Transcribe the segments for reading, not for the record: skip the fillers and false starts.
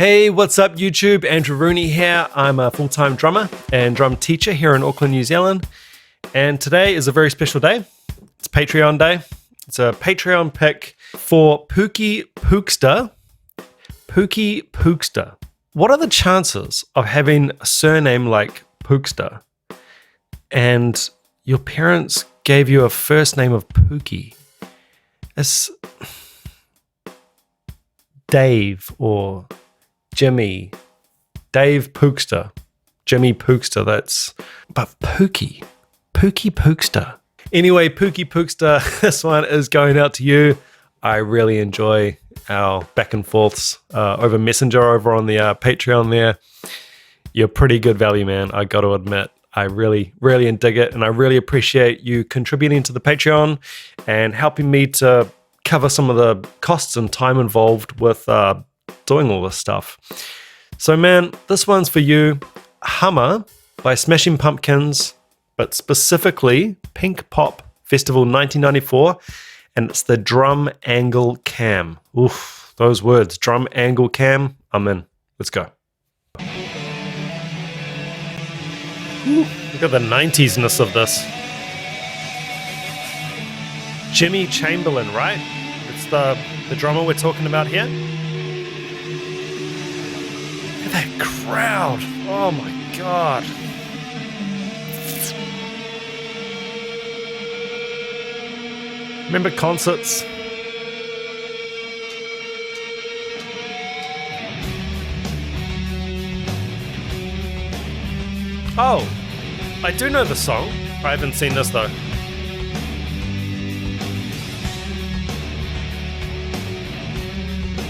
Hey, what's up YouTube? Andrew Rooney here. I'm a full-time drummer and drum teacher here in Auckland, New Zealand. And today is a very special day. It's Patreon Day. It's a Patreon pick for Pookie Pookster. Pookie Pookster. What are the chances of having a surname like Pookster and your parents gave you a first name of Pookie? It's Dave or Jimmy, Dave Pookster, Jimmy Pookster, but Pookie Pookster. Anyway, Pookie Pookster, this one is going out to you. I really enjoy our back and forths over Messenger over on the Patreon there. You're pretty good value, man, I got to admit. I really dig it, and I really appreciate you contributing to the Patreon and helping me to cover some of the costs and time involved with doing all this stuff. So man, this one's for you. Hummer by Smashing Pumpkins, but specifically Pinkpop Festival 1994, and it's the drum angle cam. Oof, those words, drum angle cam, I'm in. Let's go. Ooh, look at the 90s-ness of this. Jimmy Chamberlin, right? It's the drummer we're talking about here. Look at that crowd. Oh my God. Remember concerts? Oh, I do know the song. I haven't seen this though.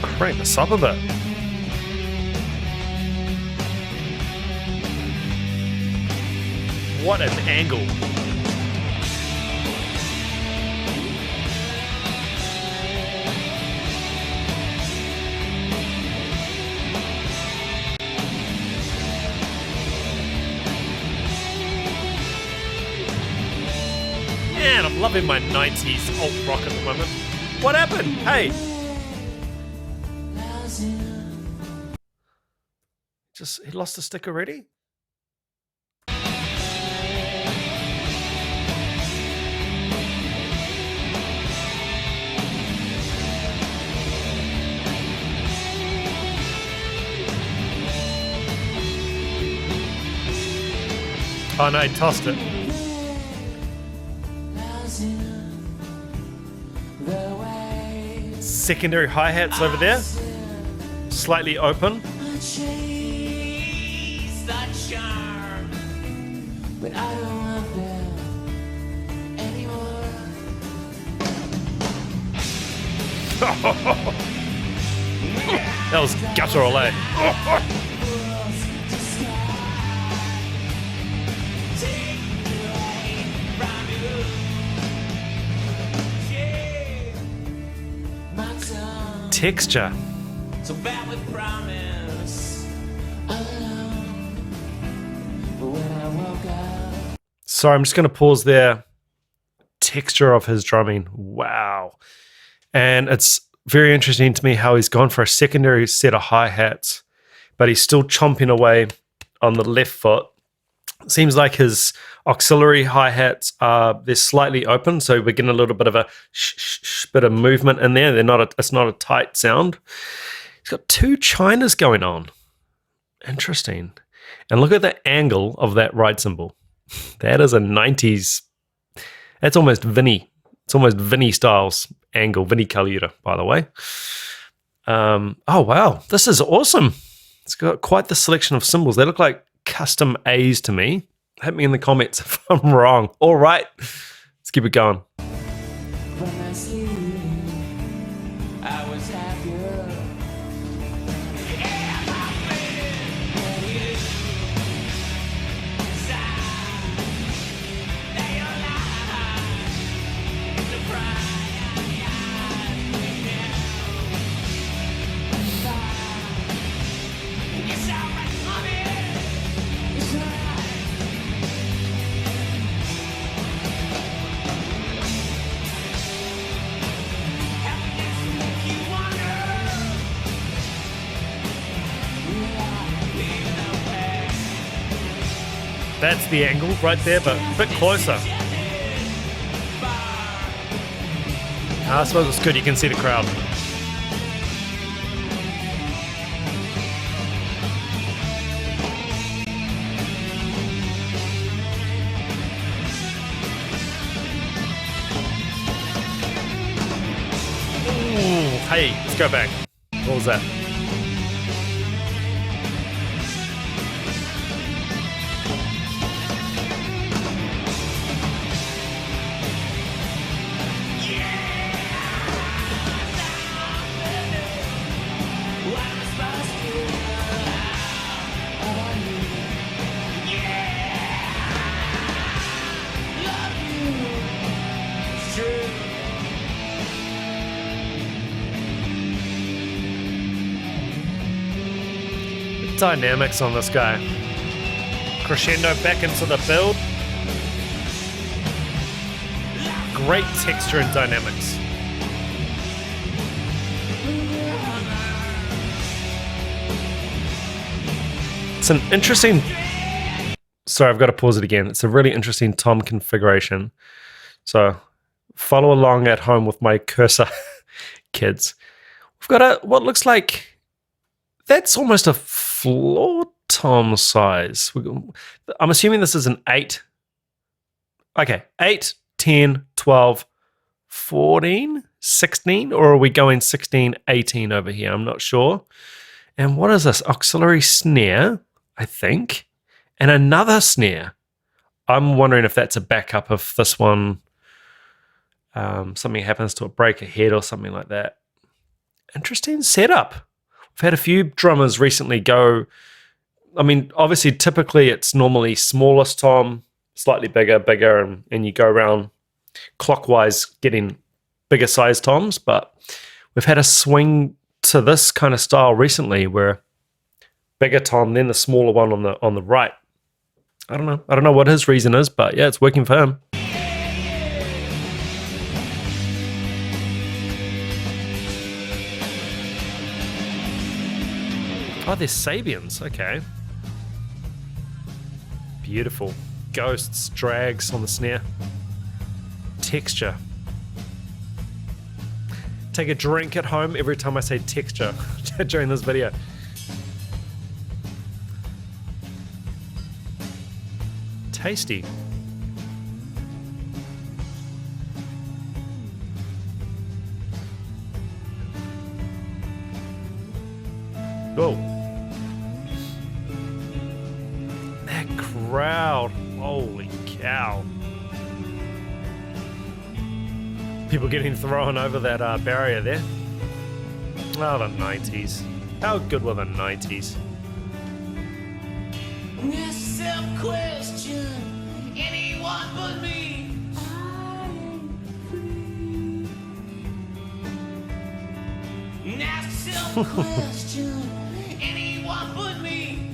Crank this up a bit. What an angle. Man, I'm loving my 90s alt rock at the moment. What happened? Hey. He lost the stick already? Oh no, he tossed it. Secondary hi-hats over there. Slightly open. But I don't want them anymore. That was guttural, eh? Texture. So bad with promise. Sorry, I'm just going to pause there. Texture of his drumming. Wow. And it's very interesting to me how he's gone for a secondary set of hi-hats, but he's still chomping away on the left foot. Seems like his auxiliary hi-hats they're slightly open, so we're getting a little bit of a bit of movement in there. It's not a tight sound. He's got two chinas going on. Interesting. And look at the angle of that ride cymbal. That is a 90s. That's almost Vinny. It's almost Vinny Styles angle. Vinny Colaiuta, by the way. Oh wow, this is awesome. It's got quite the selection of cymbals. They look like custom A's to me. Hit me in the comments if I'm wrong. All right, let's keep it going. That's the angle right there, but a bit closer. I suppose it's good you can see the crowd. Ooh, hey, let's go back. What was that? Dynamics on this guy. Crescendo back into the build. Great texture and dynamics. It's an interesting... Sorry, I've got to pause it again. It's a really interesting tom configuration. So follow along at home with my cursor, kids. We've got what looks like... That's almost a floor tom size. I'm assuming this is an 8. Okay, 8, 10, 12, 14, 16, or are we going 16, 18 over here? I'm not sure. And what is this? Auxiliary snare, I think, and another snare. I'm wondering if that's a backup of this one. Something happens to it, break a head or something like that. Interesting setup. I've had a few drummers recently go, I mean, obviously, typically it's normally smallest tom, slightly bigger, and you go around clockwise getting bigger size toms, but we've had a swing to this kind of style recently where bigger tom, then the smaller one on the right. I don't know what his reason is, but yeah, it's working for him. Oh, they're Sabians. Okay. Beautiful. Ghosts, drags on the snare. Texture. Take a drink at home every time I say texture during this video. Tasty. Oh. Crowd. Holy cow. People getting thrown over that barrier there. Oh, the 90s. How good were the 90s? Question, anyone but me. Ask yourself question, anyone but me.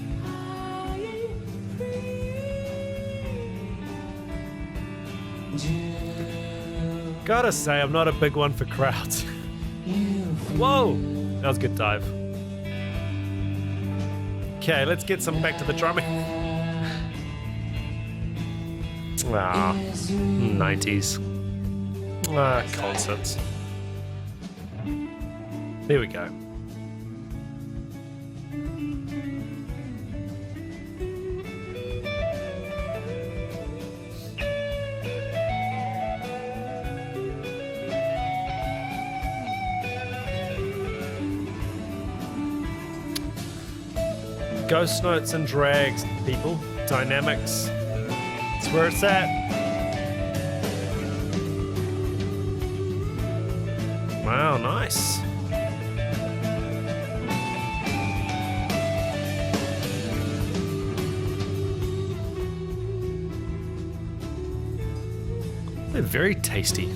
Gotta say, I'm not a big one for crowds. Whoa! That was a good dive. Okay, let's get some back to the drumming. Ah, 90s. Concerts. There we go. Ghost notes and drags, people. Dynamics. That's where it's at. Wow, nice. They're very tasty.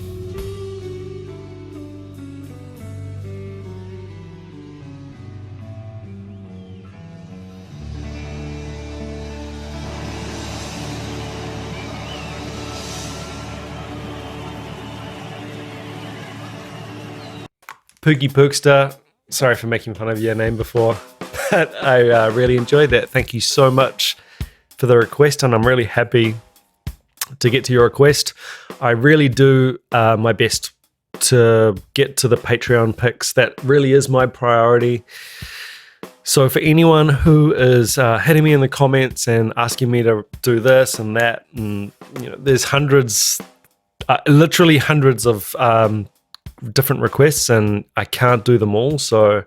Pookie Pookster, sorry for making fun of your name before, but I really enjoyed that. Thank you so much for the request, and I'm really happy to get to your request. I really do my best to get to the Patreon picks. That really is my priority. So for anyone who is hitting me in the comments and asking me to do this and that, and there's hundreds, literally hundreds of different requests, and I can't do them all. So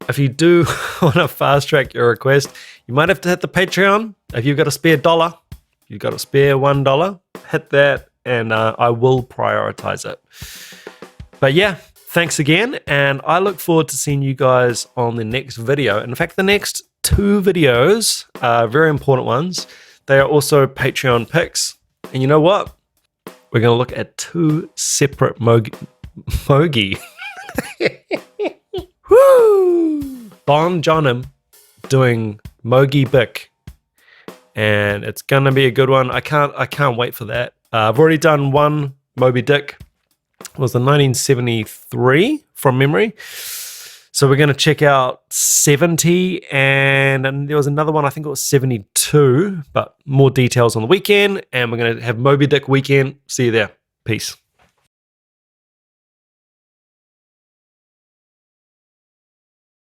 if you do want to fast track your request, you might have to hit the Patreon. If you've got a spare $1, you've got a spare $1, hit that, and I will prioritize it. But yeah, thanks again, and I look forward to seeing you guys on the next video. In fact, the next 2 videos are very important ones. They are also Patreon picks. And you know what? We're going to look at 2 separate Mogi. Woo! Bon Jonim doing Mogi Bick. And it's going to be a good one. I can't wait for that. I've already done one Moby Dick. It was the 1973 from memory. So we're going to check out 70, and there was another one, I think it was 72, but more details on the weekend. And we're going to have Moby Dick weekend. See you there. Peace.